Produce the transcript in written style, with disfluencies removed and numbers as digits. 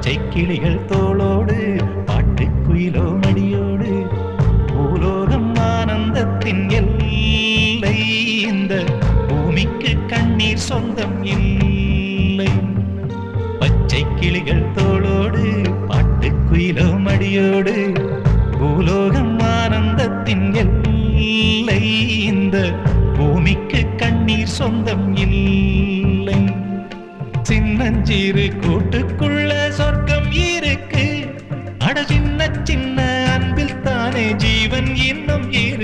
பச்சை கிளிகள் தோளோடு பாட்டுக்குயிலோ மடியோடு பூலோகம் ஆனந்தத்தின் எல்லை இந்த பூமிக்கு கண்ணீர் சொந்தம் இல்லை பச்சை கிளிகள் தோளோடு பாட்டுக்குயிலோ மடியோடு பூலோகம் ஆனந்தத்தின் எல்லை இந்த பூமிக்கு கண்ணீர் சொந்தம் இல்லை சின்னஞ்சிறு கூட்டுக்குள்ள சொர்க்கம் இருக்கு அட சின்ன சின்ன அன்பில் தானே ஜீவன் இன்னும் இருக்கு